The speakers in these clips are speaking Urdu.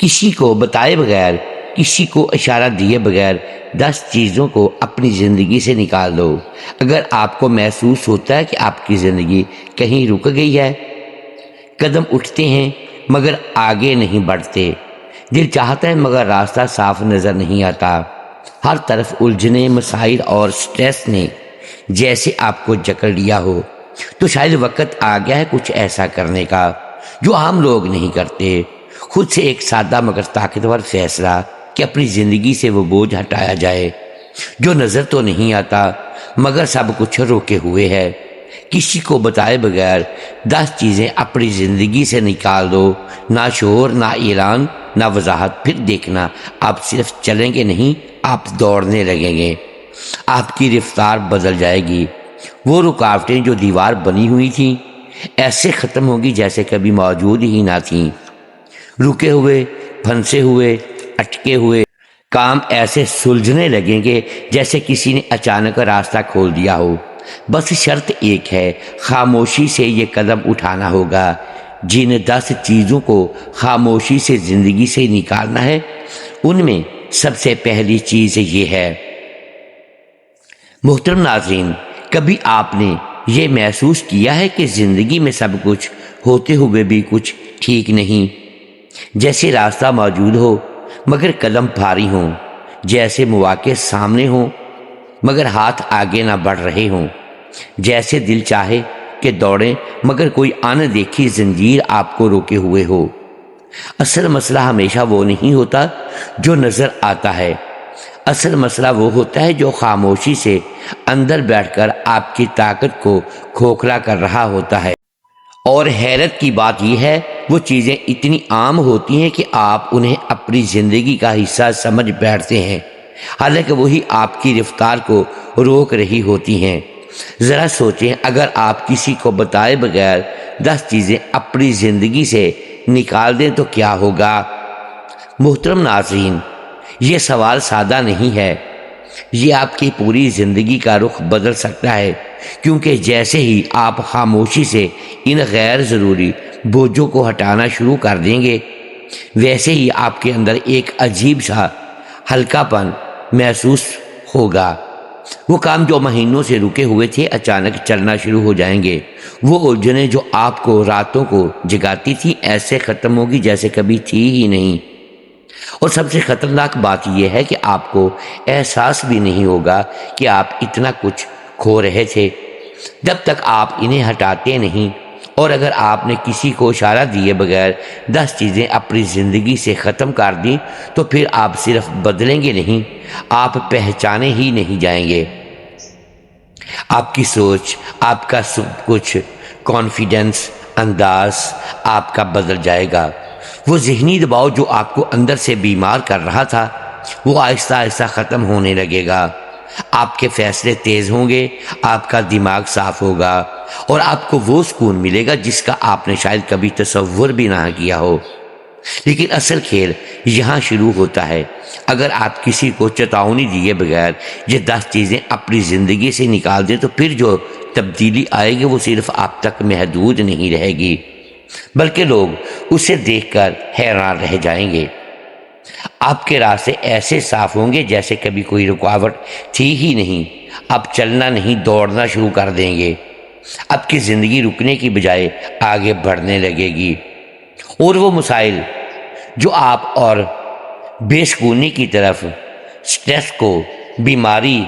کسی کو بتائے بغیر، کسی کو اشارہ دیے بغیر 10 چیزوں کو اپنی زندگی سے نکال دو۔ اگر آپ کو محسوس ہوتا ہے کہ آپ کی زندگی کہیں رک گئی ہے، قدم اٹھتے ہیں مگر آگے نہیں بڑھتے، دل چاہتا ہے مگر راستہ صاف نظر نہیں آتا، ہر طرف الجھنے، مسائل اور سٹریس نے جیسے آپ کو جکڑ لیا ہو، تو شاید وقت آ گیا ہے کچھ ایسا کرنے کا جو عام لوگ نہیں کرتے۔ خود سے ایک سادہ مگر طاقتور فیصلہ کہ اپنی زندگی سے وہ بوجھ ہٹایا جائے جو نظر تو نہیں آتا مگر سب کچھ روکے ہوئے ہے۔ کسی کو بتائے بغیر 10 چیزیں اپنی زندگی سے نکال دو، نہ شور، نہ اعلان، نہ وضاحت، پھر دیکھنا آپ صرف چلیں گے نہیں، آپ دوڑنے لگیں گے، آپ کی رفتار بدل جائے گی، وہ رکاوٹیں جو دیوار بنی ہوئی تھیں ایسے ختم ہوں گی جیسے کبھی موجود ہی نہ تھیں، رکے ہوئے، پھنسے ہوئے، اٹکے ہوئے کام ایسے سلجھنے لگیں گے جیسے کسی نے اچانک راستہ کھول دیا ہو۔ بس شرط ایک ہے، خاموشی سے یہ قدم اٹھانا ہوگا۔ جن 10 چیزوں کو خاموشی سے زندگی سے نکالنا ہے ان میں سب سے پہلی چیز یہ ہے۔ محترم ناظرین، کبھی آپ نے یہ محسوس کیا ہے کہ زندگی میں سب کچھ ہوتے ہوئے بھی کچھ ٹھیک نہیں؟ جیسے راستہ موجود ہو مگر قدم بھاری ہوں، جیسے مواقع سامنے ہوں مگر ہاتھ آگے نہ بڑھ رہے ہوں، جیسے دل چاہے کہ دوڑیں مگر کوئی ان دیکھی زنجیر آپ کو روکے ہوئے ہو۔ اصل مسئلہ ہمیشہ وہ نہیں ہوتا جو نظر آتا ہے، اصل مسئلہ وہ ہوتا ہے جو خاموشی سے اندر بیٹھ کر آپ کی طاقت کو کھوکھلا کر رہا ہوتا ہے۔ اور حیرت کی بات یہ ہے وہ چیزیں اتنی عام ہوتی ہیں کہ آپ انہیں اپنی زندگی کا حصہ سمجھ بیٹھتے ہیں، حالانکہ وہی آپ کی رفتار کو روک رہی ہوتی ہیں۔ ذرا سوچیں، اگر آپ کسی کو بتائے بغیر 10 چیزیں اپنی زندگی سے نکال دیں تو کیا ہوگا؟ محترم ناظرین، یہ سوال سادہ نہیں ہے، یہ آپ کی پوری زندگی کا رخ بدل سکتا ہے، کیونکہ جیسے ہی آپ خاموشی سے ان غیر ضروری بوجھوں کو ہٹانا شروع کر دیں گے ویسے ہی آپ کے اندر ایک عجیب سا ہلکا پن محسوس ہوگا۔ وہ کام جو مہینوں سے رکے ہوئے تھے اچانک چلنا شروع ہو جائیں گے، وہ الجھنیں جو آپ کو راتوں کو جگاتی تھی ایسے ختم ہوگی جیسے کبھی تھی ہی نہیں۔ اور سب سے خطرناک بات یہ ہے کہ آپ کو احساس بھی نہیں ہوگا کہ آپ اتنا کچھ کھو رہے تھے جب تک آپ انہیں ہٹاتے نہیں۔ اور اگر آپ نے کسی کو اشارہ دیے بغیر 10 چیزیں اپنی زندگی سے ختم کر دیں تو پھر آپ صرف بدلیں گے نہیں، آپ پہچانے ہی نہیں جائیں گے۔ آپ کی سوچ، آپ کا سب کچھ، کانفیڈنس، انداز آپ کا بدل جائے گا۔ وہ ذہنی دباؤ جو آپ کو اندر سے بیمار کر رہا تھا وہ آہستہ آہستہ ختم ہونے لگے گا، آپ کے فیصلے تیز ہوں گے، آپ کا دماغ صاف ہوگا اور آپ کو وہ سکون ملے گا جس کا آپ نے شاید کبھی تصور بھی نہ کیا ہو۔ لیکن اصل کھیل یہاں شروع ہوتا ہے۔ اگر آپ کسی کو چتاونی دیے بغیر یہ 10 چیزیں اپنی زندگی سے نکال دیں تو پھر جو تبدیلی آئے گی وہ صرف آپ تک محدود نہیں رہے گی بلکہ لوگ اسے دیکھ کر حیران رہ جائیں گے۔ آپ کے راستے ایسے صاف ہوں گے جیسے کبھی کوئی رکاوٹ تھی ہی نہیں، آپ چلنا نہیں دوڑنا شروع کر دیں گے، آپ کی زندگی رکنے کی بجائے آگے بڑھنے لگے گی، اور وہ مسائل جو آپ اور بے سکونی کی طرف، سٹریس کو، بیماری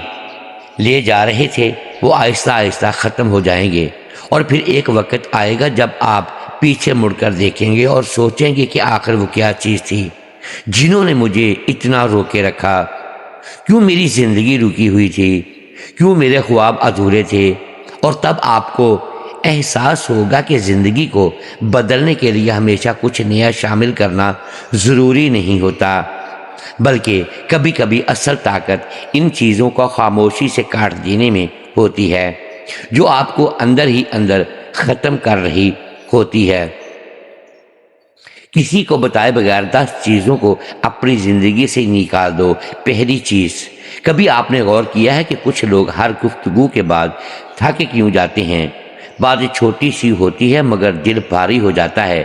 لے جا رہے تھے وہ آہستہ آہستہ ختم ہو جائیں گے۔ اور پھر ایک وقت آئے گا جب آپ پیچھے مڑ کر دیکھیں گے اور سوچیں گے کہ آخر وہ کیا چیز تھی جنہوں نے مجھے اتنا روکے رکھا، کیوں میری زندگی رکی ہوئی تھی، کیوں میرے خواب ادھورے تھے۔ اور تب آپ کو احساس ہوگا کہ زندگی کو بدلنے کے لیے ہمیشہ کچھ نیا شامل کرنا ضروری نہیں ہوتا، بلکہ کبھی کبھی اصل طاقت ان چیزوں کو خاموشی سے کاٹ دینے میں ہوتی ہے جو آپ کو اندر ہی اندر ختم کر رہی ہوتی ہے۔ کسی کو بتائے بغیر 10 چیزوں کو اپنی زندگی سے نکال دو۔ پہلی چیز، کبھی آپ نے غور کیا ہے کہ کچھ لوگ ہر گفتگو کے بعد تھک کیوں جاتے ہیں؟ بات چھوٹی سی ہوتی ہے مگر دل بھاری ہو جاتا ہے،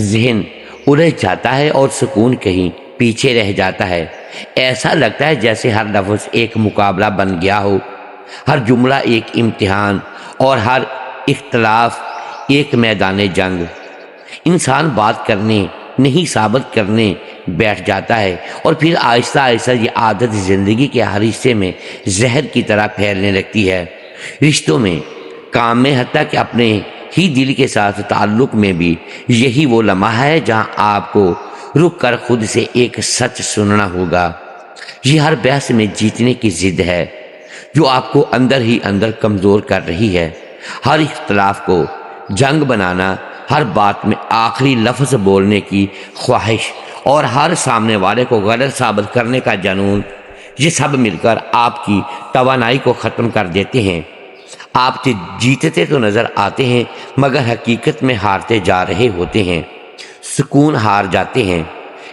ذہن الجھ جاتا ہے اور سکون کہیں پیچھے رہ جاتا ہے۔ ایسا لگتا ہے جیسے ہر لفظ ایک مقابلہ بن گیا ہو، ہر جملہ ایک امتحان اور ہر اختلاف ایک میدان جنگ۔ انسان بات کرنے نہیں ثابت کرنے بیٹھ جاتا ہے اور پھر آہستہ آہستہ یہ عادت زندگی کے ہر حصے میں زہر کی طرح پھیلنے لگتی ہے، رشتوں میں، کام میں، حتیٰ کہ اپنے ہی دل کے ساتھ تعلق میں بھی۔ یہی وہ لمحہ ہے جہاں آپ کو رک کر خود سے ایک سچ سننا ہوگا۔ یہ ہر بحث میں جیتنے کی ضد ہے جو آپ کو اندر ہی اندر کمزور کر رہی ہے۔ ہر اختلاف کو جنگ بنانا، ہر بات میں آخری لفظ بولنے کی خواہش اور ہر سامنے والے کو غلط ثابت کرنے کا جنون، یہ سب مل کر آپ کی توانائی کو ختم کر دیتے ہیں۔ آپ جیتتے تو نظر آتے ہیں مگر حقیقت میں ہارتے جا رہے ہوتے ہیں۔ سکون ہار جاتے ہیں،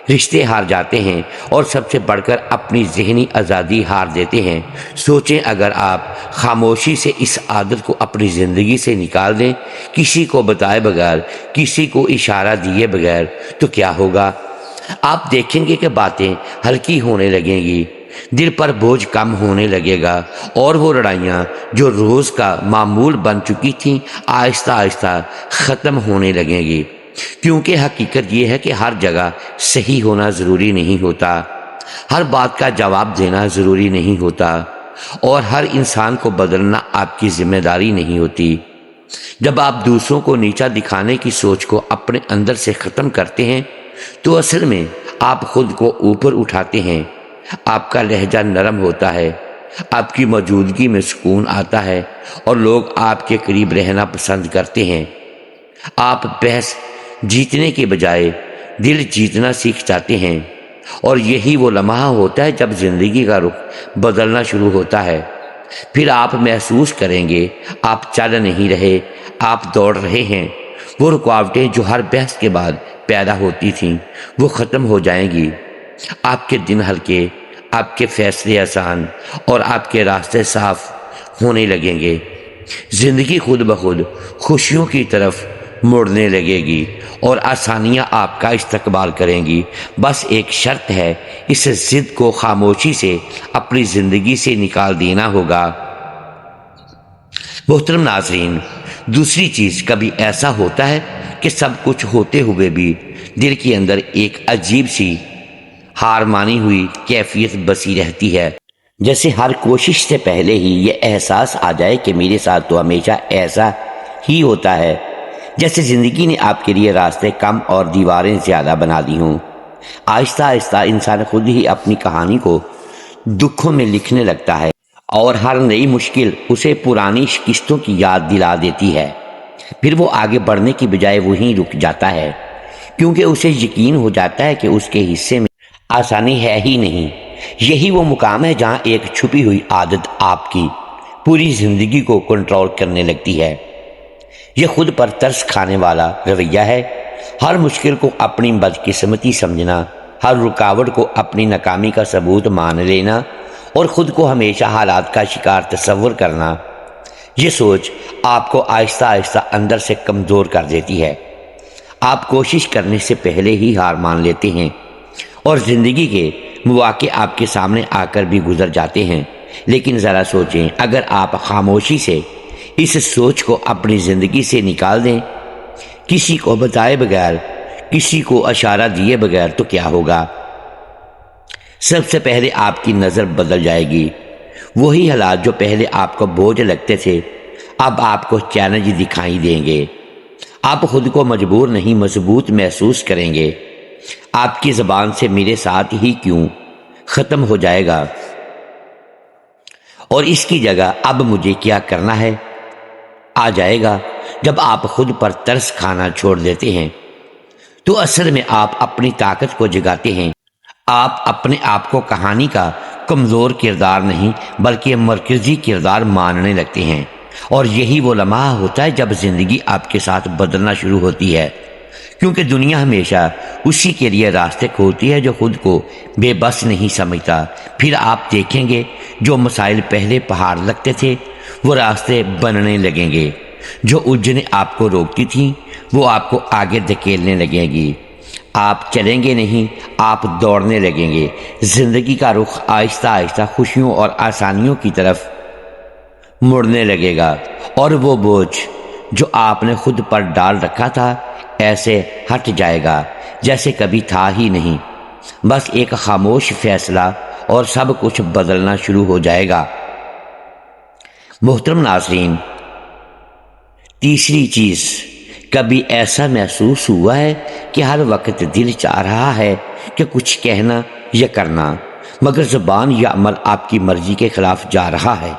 رشتے ہار جاتے ہیں اور سب سے بڑھ کر اپنی ذہنی آزادی ہار دیتے ہیں۔ سوچیں اگر آپ خاموشی سے اس عادت کو اپنی زندگی سے نکال دیں، کسی کو بتائے بغیر، کسی کو اشارہ دیے بغیر، تو کیا ہوگا؟ آپ دیکھیں گے کہ باتیں ہلکی ہونے لگیں گی، دل پر بوجھ کم ہونے لگے گا اور وہ لڑائیاں جو روز کا معمول بن چکی تھیں آہستہ آہستہ ختم ہونے لگیں گی۔ کیونکہ حقیقت یہ ہے کہ ہر جگہ صحیح ہونا ضروری نہیں ہوتا، ہر بات کا جواب دینا ضروری نہیں ہوتا اور ہر انسان کو بدلنا آپ کی ذمہ داری نہیں ہوتی۔ جب آپ دوسروں کو نیچا دکھانے کی سوچ کو اپنے اندر سے ختم کرتے ہیں تو اصل میں آپ خود کو اوپر اٹھاتے ہیں۔ آپ کا لہجہ نرم ہوتا ہے، آپ کی موجودگی میں سکون آتا ہے اور لوگ آپ کے قریب رہنا پسند کرتے ہیں۔ آپ بحث جیتنے کے بجائے دل جیتنا سیکھ جاتے ہیں اور یہی وہ لمحہ ہوتا ہے جب زندگی کا رخ بدلنا شروع ہوتا ہے۔ پھر آپ محسوس کریں گے آپ چل نہیں رہے، آپ دوڑ رہے ہیں۔ وہ رکاوٹیں جو ہر بحث کے بعد پیدا ہوتی تھیں وہ ختم ہو جائیں گی۔ آپ کے دن ہلکے، آپ کے فیصلے آسان اور آپ کے راستے صاف ہونے لگیں گے۔ زندگی خود بخود خوشیوں کی طرف مڑنے لگے گی اور آسانیاں آپ کا استقبال کریں گی۔ بس ایک شرط ہے، اس ضد کو خاموشی سے اپنی زندگی سے نکال دینا ہوگا۔ محترم ناظرین، دوسری چیز، کبھی ایسا ہوتا ہے کہ سب کچھ ہوتے ہوئے بھی دل کے اندر ایک عجیب سی ہار مانی ہوئی کیفیت بسی رہتی ہے، جیسے ہر کوشش سے پہلے ہی یہ احساس آ جائے کہ میرے ساتھ تو ہمیشہ ایسا ہی ہوتا ہے، جیسے زندگی نے آپ کے لیے راستے کم اور دیواریں زیادہ بنا دی ہوں۔ آہستہ آہستہ انسان خود ہی اپنی کہانی کو دکھوں میں لکھنے لگتا ہے اور ہر نئی مشکل اسے پرانی شکستوں کی یاد دلا دیتی ہے۔ پھر وہ آگے بڑھنے کی بجائے وہیں رک جاتا ہے، کیونکہ اسے یقین ہو جاتا ہے کہ اس کے حصے میں آسانی ہے ہی نہیں۔ یہی وہ مقام ہے جہاں ایک چھپی ہوئی عادت آپ کی پوری زندگی کو کنٹرول کرنے لگتی ہے۔ یہ خود پر ترس کھانے والا رویہ ہے، ہر مشکل کو اپنی بدقسمتی سمجھنا، ہر رکاوٹ کو اپنی ناکامی کا ثبوت مان لینا اور خود کو ہمیشہ حالات کا شکار تصور کرنا۔ یہ سوچ آپ کو آہستہ آہستہ اندر سے کمزور کر دیتی ہے۔ آپ کوشش کرنے سے پہلے ہی ہار مان لیتے ہیں اور زندگی کے مواقع آپ کے سامنے آ کر بھی گزر جاتے ہیں۔ لیکن ذرا سوچیں، اگر آپ خاموشی سے اس سوچ کو اپنی زندگی سے نکال دیں، کسی کو بتائے بغیر، کسی کو اشارہ دیے بغیر، تو کیا ہوگا؟ سب سے پہلے آپ کی نظر بدل جائے گی۔ وہی حالات جو پہلے آپ کو بوجھ لگتے تھے اب آپ کو چیلنج دکھائی دیں گے۔ آپ خود کو مجبور نہیں، مضبوط محسوس کریں گے۔ آپ کی زبان سے میرے ساتھ ہی کیوں ختم ہو جائے گا اور اس کی جگہ اب مجھے کیا کرنا ہے آ جائے گا۔ جب آپ خود پر ترس کھانا چھوڑ دیتے ہیں تو اصل میں آپ اپنی طاقت کو جگاتے ہیں۔ آپ اپنے آپ کو کہانی کا کمزور کردار نہیں بلکہ مرکزی کردار ماننے لگتے ہیں، اور یہی وہ لمحہ ہوتا ہے جب زندگی آپ کے ساتھ بدلنا شروع ہوتی ہے، کیونکہ دنیا ہمیشہ اسی کے لیے راستے کھولتی ہے جو خود کو بے بس نہیں سمجھتا۔ پھر آپ دیکھیں گے جو مسائل پہلے پہاڑ لگتے تھے وہ راستے بننے لگیں گے، جو الجھنیں آپ کو روکتی تھیں وہ آپ کو آگے دھکیلنے لگیں گی۔ آپ چلیں گے نہیں، آپ دوڑنے لگیں گے۔ زندگی کا رخ آہستہ آہستہ خوشیوں اور آسانیوں کی طرف مڑنے لگے گا، اور وہ بوجھ جو آپ نے خود پر ڈال رکھا تھا ایسے ہٹ جائے گا جیسے کبھی تھا ہی نہیں۔ بس ایک خاموش فیصلہ اور سب کچھ بدلنا شروع ہو جائے گا۔ محترم ناظرین، تیسری چیز، کبھی ایسا محسوس ہوا ہے کہ ہر وقت دل چاہ رہا ہے کہ کچھ کہنا یا کرنا، مگر زبان یا عمل آپ کی مرضی کے خلاف جا رہا ہے،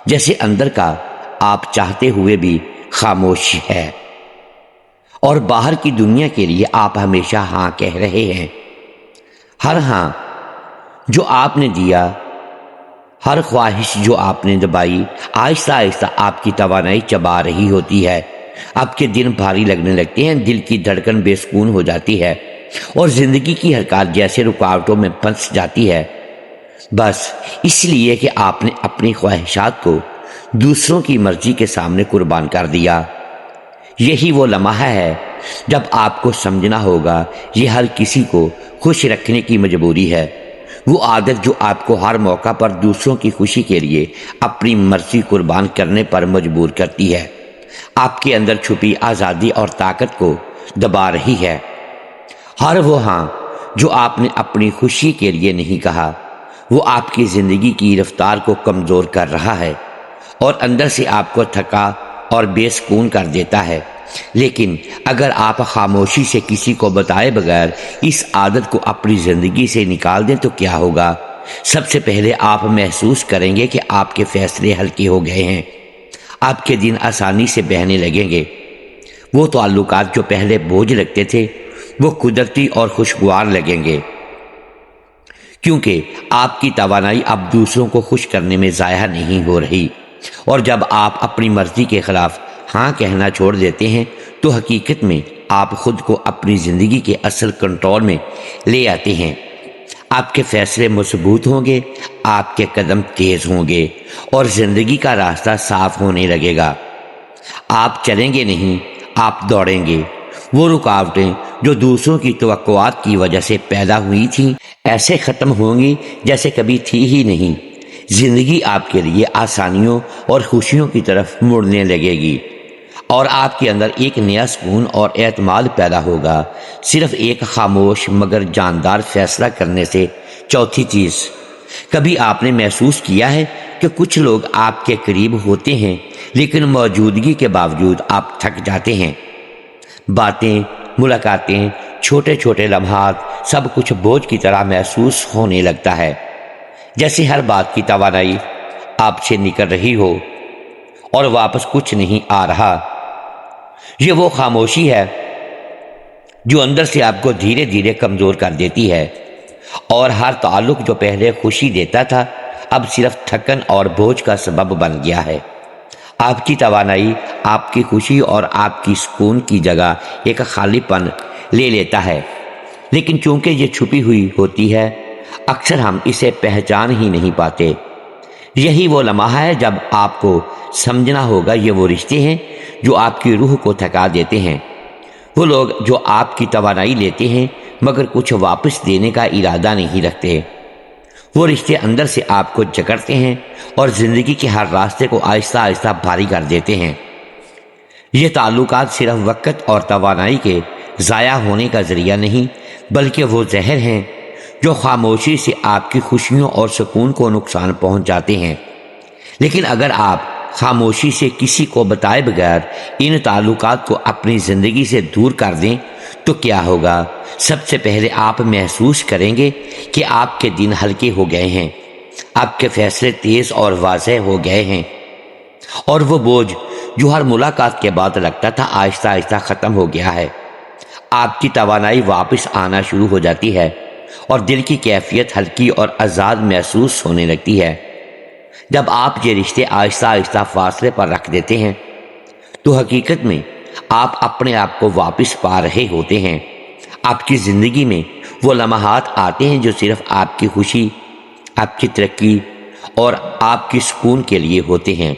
جیسے اندر کا آپ چاہتے ہوئے بھی خاموش ہے، اور باہر کی دنیا کے لیے آپ ہمیشہ ہاں کہہ رہے ہیں۔ ہر ہاں جو آپ نے دیا، ہر خواہش جو آپ نے دبائی، آہستہ آہستہ آپ کی توانائی چبا رہی ہوتی ہے۔ آپ کے دن بھاری لگنے لگتے ہیں، دل کی دھڑکن بے سکون ہو جاتی ہے، اور زندگی کی حرکات جیسے رکاوٹوں میں پھنس جاتی ہے، بس اس لیے کہ آپ نے اپنی خواہشات کو دوسروں کی مرضی کے سامنے قربان کر دیا۔ یہی وہ لمحہ ہے جب آپ کو سمجھنا ہوگا یہ ہر کسی کو خوش رکھنے کی مجبوری ہے، وہ عادت جو آپ کو ہر موقع پر دوسروں کی خوشی کے لیے اپنی مرضی قربان کرنے پر مجبور کرتی ہے، آپ کے اندر چھپی آزادی اور طاقت کو دبا رہی ہے۔ ہر وہ ہاں جو آپ نے اپنی خوشی کے لیے نہیں کہا، وہ آپ کی زندگی کی رفتار کو کمزور کر رہا ہے، اور اندر سے آپ کو تھکا اور بے سکون کر دیتا ہے۔ لیکن اگر آپ خاموشی سے کسی کو بتائے بغیر اس عادت کو اپنی زندگی سے نکال دیں تو کیا ہوگا؟ سب سے پہلے آپ محسوس کریں گے کہ آپ کے فیصلے ہلکے ہو گئے ہیں، آپ کے دن آسانی سے بہنے لگیں گے، وہ تعلقات جو پہلے بوجھ لگتے تھے وہ قدرتی اور خوشگوار لگیں گے، کیونکہ آپ کی توانائی اب دوسروں کو خوش کرنے میں ضائع نہیں ہو رہی۔ اور جب آپ اپنی مرضی کے خلاف ہاں کہنا چھوڑ دیتے ہیں تو حقیقت میں آپ خود کو اپنی زندگی کے اصل کنٹرول میں لے آتے ہیں۔ آپ کے فیصلے مضبوط ہوں گے، آپ کے قدم تیز ہوں گے، اور زندگی کا راستہ صاف ہونے لگے گا۔ آپ چلیں گے نہیں، آپ دوڑیں گے۔ وہ رکاوٹیں جو دوسروں کی توقعات کی وجہ سے پیدا ہوئی تھیں ایسے ختم ہوں گی جیسے کبھی تھی ہی نہیں۔ زندگی آپ کے لیے آسانیوں اور خوشیوں کی طرف مڑنے لگے گی، اور آپ کے اندر ایک نیا سکون اور اعتماد پیدا ہوگا، صرف ایک خاموش مگر جاندار فیصلہ کرنے سے۔ چوتھی چیز، کبھی آپ نے محسوس کیا ہے کہ کچھ لوگ آپ کے قریب ہوتے ہیں لیکن موجودگی کے باوجود آپ تھک جاتے ہیں؟ باتیں، ملاقاتیں، چھوٹے چھوٹے لمحات، سب کچھ بوجھ کی طرح محسوس ہونے لگتا ہے، جیسے ہر بات کی توانائی آپ سے نکل رہی ہو اور واپس کچھ نہیں آ رہا۔ یہ وہ خاموشی ہے جو اندر سے آپ کو دھیرے دھیرے کمزور کر دیتی ہے، اور ہر تعلق جو پہلے خوشی دیتا تھا اب صرف تھکن اور بوجھ کا سبب بن گیا ہے۔ آپ کی توانائی، آپ کی خوشی اور آپ کی سکون کی جگہ ایک خالی پن لے لیتا ہے، لیکن چونکہ یہ چھپی ہوئی ہوتی ہے اکثر ہم اسے پہچان ہی نہیں پاتے۔ یہی وہ لمحہ ہے جب آپ کو سمجھنا ہوگا یہ وہ رشتے ہیں جو آپ کی روح کو تھکا دیتے ہیں، وہ لوگ جو آپ کی توانائی لیتے ہیں مگر کچھ واپس دینے کا ارادہ نہیں رکھتے، وہ رشتے اندر سے آپ کو جکڑتے ہیں اور زندگی کے ہر راستے کو آہستہ آہستہ بھاری کر دیتے ہیں۔ یہ تعلقات صرف وقت اور توانائی کے ضائع ہونے کا ذریعہ نہیں بلکہ وہ زہر ہیں جو خاموشی سے آپ کی خوشیوں اور سکون کو نقصان پہنچاتے ہیں۔ لیکن اگر آپ خاموشی سے کسی کو بتائے بغیر ان تعلقات کو اپنی زندگی سے دور کر دیں تو کیا ہوگا؟ سب سے پہلے آپ محسوس کریں گے کہ آپ کے دن ہلکے ہو گئے ہیں، آپ کے فیصلے تیز اور واضح ہو گئے ہیں، اور وہ بوجھ جو ہر ملاقات کے بعد لگتا تھا آہستہ آہستہ ختم ہو گیا ہے۔ آپ کی توانائی واپس آنا شروع ہو جاتی ہے اور دل کی کیفیت ہلکی اور آزاد محسوس ہونے لگتی ہے۔ جب آپ یہ رشتے آہستہ آہستہ فاصلے پر رکھ دیتے ہیں تو حقیقت میں آپ اپنے آپ کو واپس پا رہے ہوتے ہیں۔ آپ کی زندگی میں وہ لمحات آتے ہیں جو صرف آپ کی خوشی، آپ کی ترقی اور آپ کی سکون کے لیے ہوتے ہیں۔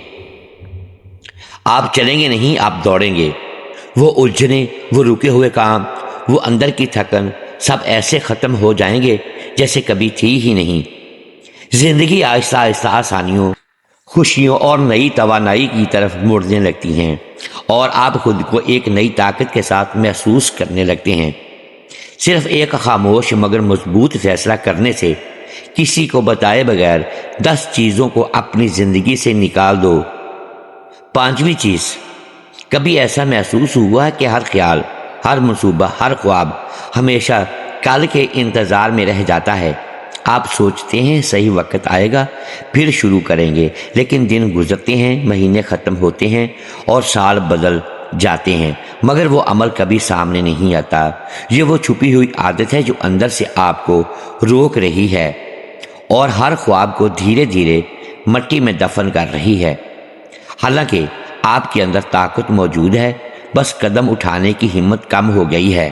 آپ چلیں گے نہیں، آپ دوڑیں گے۔ وہ الجھنیں، وہ رکے ہوئے کام، وہ اندر کی تھکن سب ایسے ختم ہو جائیں گے جیسے کبھی تھی ہی نہیں۔ زندگی آہستہ آہستہ آسانیوں، خوشیوں اور نئی توانائی کی طرف مڑنے لگتی ہیں اور آپ خود کو ایک نئی طاقت کے ساتھ محسوس کرنے لگتے ہیں۔ صرف ایک خاموش مگر مضبوط فیصلہ کرنے سے، کسی کو بتائے بغیر 10 چیزوں کو اپنی زندگی سے نکال دو۔ 5ویں چیز، کبھی ایسا محسوس ہوا کہ ہر خیال، ہر منصوبہ، ہر خواب ہمیشہ کل کے انتظار میں رہ جاتا ہے؟ آپ سوچتے ہیں صحیح وقت آئے گا پھر شروع کریں گے، لیکن دن گزرتے ہیں، مہینے ختم ہوتے ہیں اور سال بدل جاتے ہیں، مگر وہ عمل کبھی سامنے نہیں آتا۔ یہ وہ چھپی ہوئی عادت ہے جو اندر سے آپ کو روک رہی ہے اور ہر خواب کو دھیرے دھیرے مٹی میں دفن کر رہی ہے۔ حالانکہ آپ کے اندر طاقت موجود ہے، بس قدم اٹھانے کی ہمت کم ہو گئی ہے۔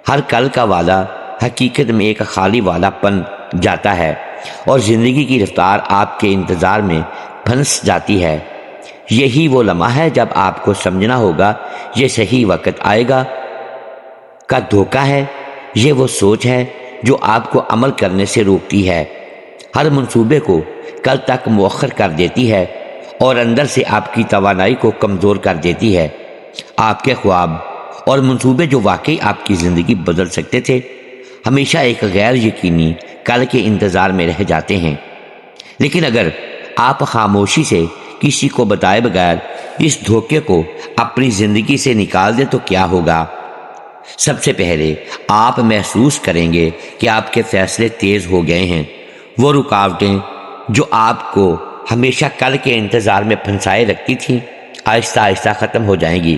ہر کل کا وعدہ حقیقت میں ایک خالی وعدہ بن جاتا ہے اور زندگی کی رفتار آپ کے انتظار میں پھنس جاتی ہے۔ یہی وہ لمحہ ہے جب آپ کو سمجھنا ہوگا یہ صحیح وقت آئے گا کا دھوکہ ہے۔ یہ وہ سوچ ہے جو آپ کو عمل کرنے سے روکتی ہے، ہر منصوبے کو کل تک مؤخر کر دیتی ہے اور اندر سے آپ کی توانائی کو کمزور کر دیتی ہے۔ آپ کے خواب اور منصوبے جو واقعی آپ کی زندگی بدل سکتے تھے، ہمیشہ ایک غیر یقینی کل کے انتظار میں رہ جاتے ہیں۔ لیکن اگر آپ خاموشی سے کسی کو بتائے بغیر اس دھوکے کو اپنی زندگی سے نکال دیں تو کیا ہوگا؟ سب سے پہلے آپ محسوس کریں گے کہ آپ کے فیصلے تیز ہو گئے ہیں۔ وہ رکاوٹیں جو آپ کو ہمیشہ کل کے انتظار میں پھنسائے رکھتی تھیں، آہستہ آہستہ ختم ہو جائیں گی۔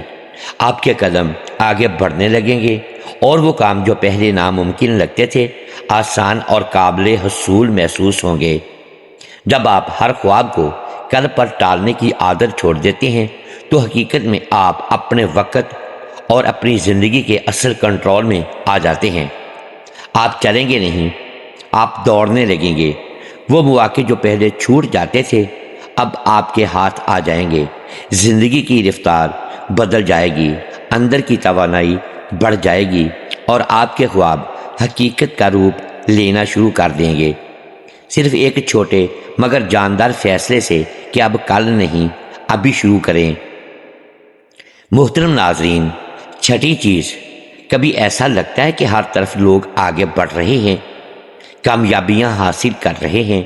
آپ کے قدم آگے بڑھنے لگیں گے اور وہ کام جو پہلے ناممکن لگتے تھے آسان اور قابل حصول محسوس ہوں گے۔ جب آپ ہر خواب کو کل پر ٹالنے کی عادت چھوڑ دیتے ہیں تو حقیقت میں آپ اپنے وقت اور اپنی زندگی کے اصل کنٹرول میں آ جاتے ہیں۔ آپ چلیں گے نہیں، آپ دوڑنے لگیں گے۔ وہ مواقع جو پہلے چھوٹ جاتے تھے اب آپ کے ہاتھ آ جائیں گے۔ زندگی کی رفتار بدل جائے گی، اندر کی توانائی بڑھ جائے گی اور آپ کے خواب حقیقت کا روپ لینا شروع کر دیں گے، صرف ایک چھوٹے مگر جاندار فیصلے سے کہ اب کل نہیں، ابھی شروع کریں۔ محترم ناظرین، 6ٹھی چیز، کبھی ایسا لگتا ہے کہ ہر طرف لوگ آگے بڑھ رہے ہیں، کامیابیاں حاصل کر رہے ہیں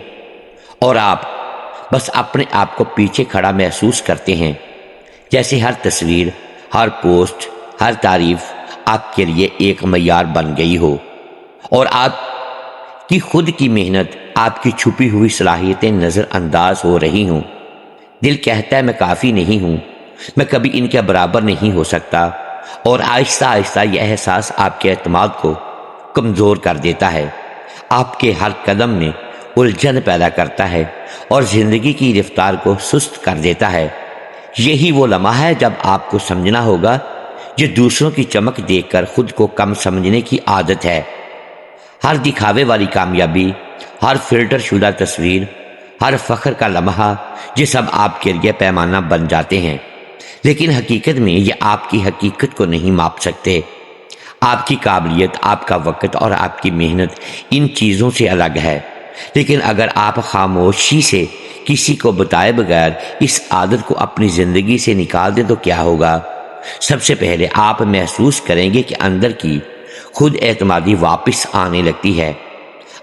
اور آپ بس اپنے آپ کو پیچھے کھڑا محسوس کرتے ہیں، جیسے ہر تصویر، ہر پوسٹ، ہر تعریف آپ کے لیے ایک معیار بن گئی ہو اور آپ کی خود کی محنت، آپ کی چھپی ہوئی صلاحیتیں نظر انداز ہو رہی ہوں۔ دل کہتا ہے میں کافی نہیں ہوں، میں کبھی ان کے برابر نہیں ہو سکتا، اور آہستہ آہستہ یہ احساس آپ کے اعتماد کو کمزور کر دیتا ہے، آپ کے ہر قدم میں الجھن پیدا کرتا ہے اور زندگی کی رفتار کو سست کر دیتا ہے۔ یہی وہ لمحہ ہے جب آپ کو سمجھنا ہوگا یہ دوسروں کی چمک دیکھ کر خود کو کم سمجھنے کی عادت ہے۔ ہر دکھاوے والی کامیابی، ہر فلٹر شدہ تصویر، ہر فخر کا لمحہ، یہ سب آپ کے لیے پیمانہ بن جاتے ہیں، لیکن حقیقت میں یہ آپ کی حقیقت کو نہیں ماپ سکتے۔ آپ کی قابلیت، آپ کا وقت اور آپ کی محنت ان چیزوں سے الگ ہے، لیکن اگر آپ خاموشی سے کسی کو بتائے بغیر اس عادت کو اپنی زندگی سے نکال دیں تو کیا ہوگا؟ سب سے پہلے آپ محسوس کریں گے کہ اندر کی خود اعتمادی واپس آنے لگتی ہے۔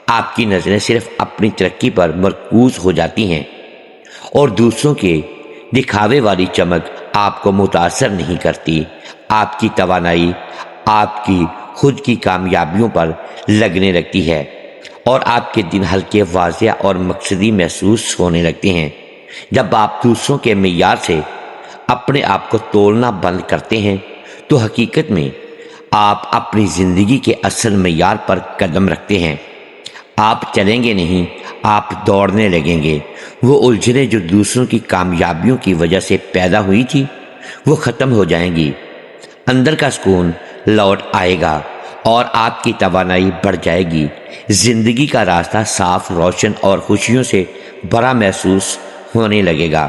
آپ کی نظریں صرف اپنی ترقی پر مرکوز ہو جاتی ہیں اور دوسروں کے دکھاوے والی چمک آپ کو متاثر نہیں کرتی۔ آپ کی توانائی آپ کی خود کی کامیابیوں پر لگنے لگتی ہے اور آپ کے دن ہلکے، واضح اور مقصدی محسوس ہونے لگتے ہیں۔ جب آپ دوسروں کے معیار سے اپنے آپ کو تولنا بند کرتے ہیں تو حقیقت میں آپ اپنی زندگی کے اصل معیار پر قدم رکھتے ہیں۔ آپ چلیں گے نہیں، آپ دوڑنے لگیں گے۔ وہ الجھنیں جو دوسروں کی کامیابیوں کی وجہ سے پیدا ہوئی تھی وہ ختم ہو جائیں گی، اندر کا سکون لوٹ آئے گا اور آپ کی توانائی بڑھ جائے گی۔ زندگی کا راستہ صاف، روشن اور خوشیوں سے بھرا محسوس ہونے لگے گا۔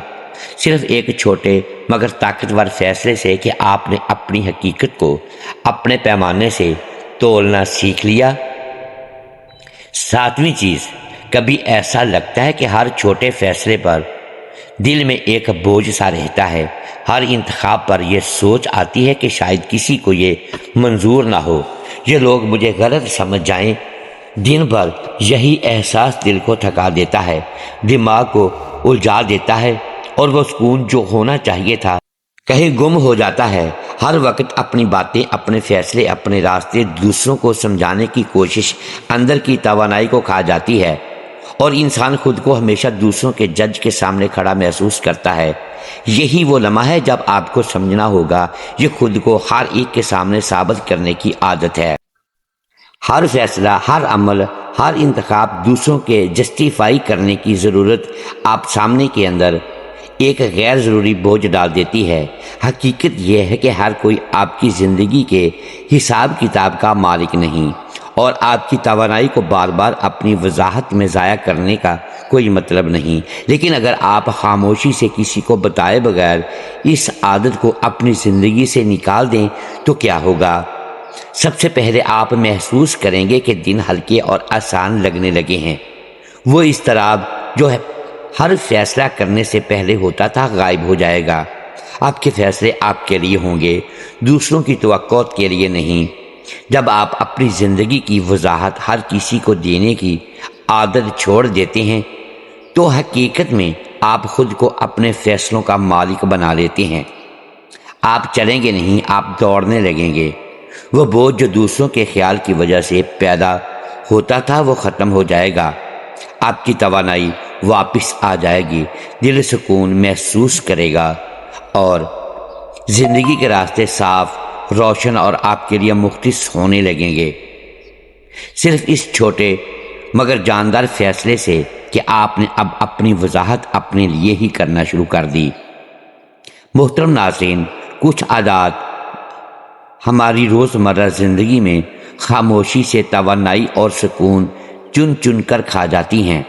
صرف ایک چھوٹے مگر طاقتور فیصلے سے کہ آپ نے اپنی حقیقت کو اپنے پیمانے سے تولنا سیکھ لیا۔ ساتویں چیز، کبھی ایسا لگتا ہے کہ ہر چھوٹے فیصلے پر دل میں ایک بوجھ سا رہتا ہے۔ ہر انتخاب پر یہ سوچ آتی ہے کہ شاید کسی کو یہ منظور نہ ہو، یہ لوگ مجھے غلط سمجھ جائیں۔ دن بھر یہی احساس دل کو تھکا دیتا ہے، دماغ کو الجھا دیتا ہے، اور وہ سکون جو ہونا چاہیے تھا کہیں گم ہو جاتا ہے۔ ہر وقت اپنی باتیں، اپنے فیصلے، اپنے راستے دوسروں کو سمجھانے کی کوشش اندر کی توانائی کو کھا جاتی ہے، اور انسان خود کو ہمیشہ دوسروں کے جج کے سامنے کھڑا محسوس کرتا ہے۔ یہی وہ لمحہ ہے جب آپ کو سمجھنا ہوگا یہ خود کو ہر ایک کے سامنے ثابت کرنے کی عادت ہے۔ ہر فیصلہ، ہر عمل، ہر انتخاب دوسروں کے جسٹیفائی کرنے کی ضرورت آپ سامنے کے اندر ایک غیر ضروری بوجھ ڈال دیتی ہے۔ حقیقت یہ ہے کہ ہر کوئی آپ کی زندگی کے حساب کتاب کا مالک نہیں، اور آپ کی توانائی کو بار بار اپنی وضاحت میں ضائع کرنے کا کوئی مطلب نہیں۔ لیکن اگر آپ خاموشی سے کسی کو بتائے بغیر اس عادت کو اپنی زندگی سے نکال دیں تو کیا ہوگا؟ سب سے پہلے آپ محسوس کریں گے کہ دن ہلکے اور آسان لگنے لگے ہیں۔ وہ اضطراب جو ہے ہر فیصلہ کرنے سے پہلے ہوتا تھا غائب ہو جائے گا۔ آپ کے فیصلے آپ کے لیے ہوں گے، دوسروں کی توقعات کے لیے نہیں۔ جب آپ اپنی زندگی کی وضاحت ہر کسی کو دینے کی عادت چھوڑ دیتے ہیں تو حقیقت میں آپ خود کو اپنے فیصلوں کا مالک بنا لیتے ہیں۔ آپ چلیں گے نہیں، آپ دوڑنے لگیں گے۔ وہ بوجھ جو دوسروں کے خیال کی وجہ سے پیدا ہوتا تھا وہ ختم ہو جائے گا، آپ کی توانائی واپس آ جائے گی، دل سکون محسوس کرے گا، اور زندگی کے راستے صاف، روشن اور آپ کے لیے مختص ہونے لگیں گے، صرف اس چھوٹے مگر جاندار فیصلے سے کہ آپ نے اب اپنی وضاحت اپنے لیے ہی کرنا شروع کر دی۔ محترم ناظرین، کچھ عادات ہماری روزمرہ زندگی میں خاموشی سے توانائی اور سکون چن چن کر کھا جاتی ہیں،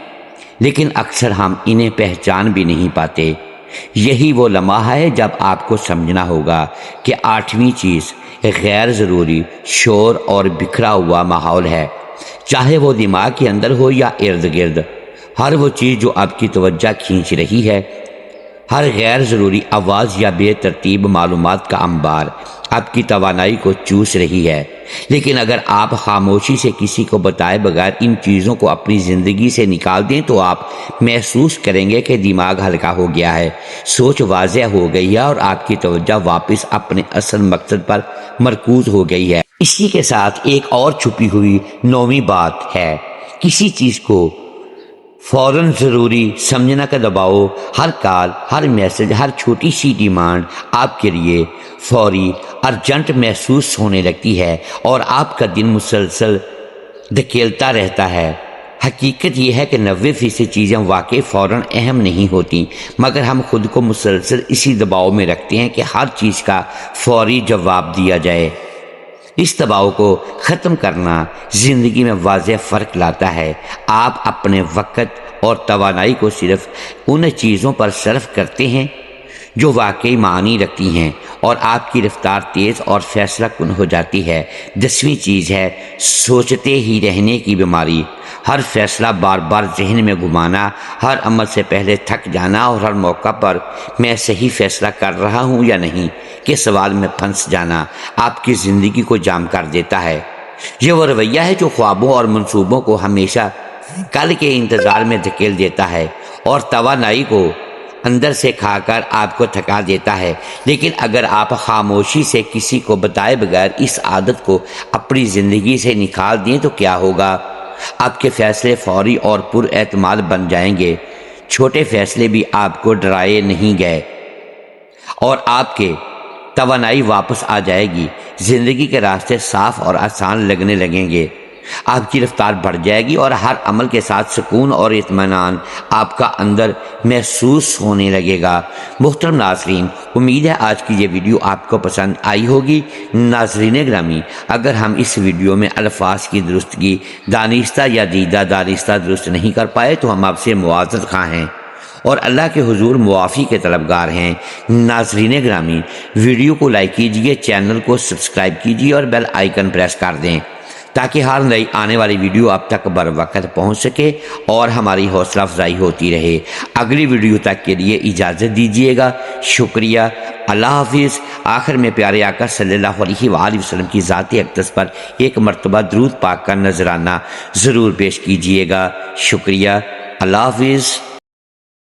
لیکن اکثر ہم انہیں پہچان بھی نہیں پاتے۔ یہی وہ لمحہ ہے جب آپ کو سمجھنا ہوگا کہ آٹھویں چیز غیر ضروری شور اور بکھرا ہوا ماحول ہے، چاہے وہ دماغ کے اندر ہو یا ارد گرد۔ ہر وہ چیز جو آپ کی توجہ کھینچ رہی ہے، ہر غیر ضروری آواز یا بے ترتیب معلومات کا انبار آپ کی توانائی کو چوس رہی ہے۔ لیکن اگر آپ خاموشی سے کسی کو بتائے بغیر ان چیزوں کو اپنی زندگی سے نکال دیں تو آپ محسوس کریں گے کہ دماغ ہلکا ہو گیا ہے، سوچ واضح ہو گئی ہے، اور آپ کی توجہ واپس اپنے اصل مقصد پر مرکوز ہو گئی ہے۔ اسی کے ساتھ ایک اور چھپی ہوئی نویں بات ہے، کسی چیز کو فوراً ضروری سمجھنا کا دباؤ۔ ہر کال، ہر میسج، ہر چھوٹی سی ڈیمانڈ آپ کے لیے فوری، ارجنٹ محسوس ہونے لگتی ہے، اور آپ کا دن مسلسل دھکیلتا رہتا ہے۔ حقیقت یہ ہے کہ 90% چیزیں واقعی فوراً اہم نہیں ہوتی، مگر ہم خود کو مسلسل اسی دباؤ میں رکھتے ہیں کہ ہر چیز کا فوری جواب دیا جائے۔ اس دباؤ کو ختم کرنا زندگی میں واضح فرق لاتا ہے۔ آپ اپنے وقت اور توانائی کو صرف ان چیزوں پر صرف کرتے ہیں جو واقعی معنی رکھتی ہیں، اور آپ کی رفتار تیز اور فیصلہ کن ہو جاتی ہے۔ 10ویں چیز ہے سوچتے ہی رہنے کی بیماری۔ ہر فیصلہ بار بار ذہن میں گھمانا، ہر عمل سے پہلے تھک جانا، اور ہر موقع پر میں صحیح فیصلہ کر رہا ہوں یا نہیں کے سوال میں پھنس جانا آپ کی زندگی کو جام کر دیتا ہے۔ یہ وہ رویہ ہے جو خوابوں اور منصوبوں کو ہمیشہ کل کے انتظار میں دھکیل دیتا ہے، اور توانائی کو اندر سے کھا کر آپ کو تھکا دیتا ہے۔ لیکن اگر آپ خاموشی سے کسی کو بتائے بغیر اس عادت کو اپنی زندگی سے نکال دیں تو کیا ہوگا؟ آپ کے فیصلے فوری اور پر اعتماد بن جائیں گے۔ چھوٹے فیصلے بھی آپ کو ڈرائے نہیں گئے، اور آپ کے توانائی واپس آ جائے گی۔ زندگی کے راستے صاف اور آسان لگنے لگیں گے، آپ کی رفتار بڑھ جائے گی، اور ہر عمل کے ساتھ سکون اور اطمینان آپ کا اندر محسوس ہونے لگے گا۔ محترم ناظرین، امید ہے آج کی یہ ویڈیو آپ کو پسند آئی ہوگی۔ ناظرین گرامی، اگر ہم اس ویڈیو میں الفاظ کی درستگی دانستہ یا دیدہ دانستہ درست نہیں کر پائے تو ہم آپ سے معذرت خواہ ہیں، اور اللہ کے حضور معافی کے طلبگار ہیں۔ ناظرین گرامی، ویڈیو کو لائک کیجئے، چینل کو سبسکرائب کیجئے اور بیل آئیکن پریس کر دیں تاکہ ہر نئی آنے والی ویڈیو آپ تک بر وقت پہنچ سکے اور ہماری حوصلہ افزائی ہوتی رہے۔ اگلی ویڈیو تک کے لیے اجازت دیجیے گا۔ شکریہ، اللہ حافظ۔ آخر میں پیارے آقا صلی اللہ علیہ وآلہ وسلم کی ذات اقدس پر ایک مرتبہ درود پاک کا نذرانہ ضرور پیش کیجیے گا۔ شکریہ، اللہ حافظ۔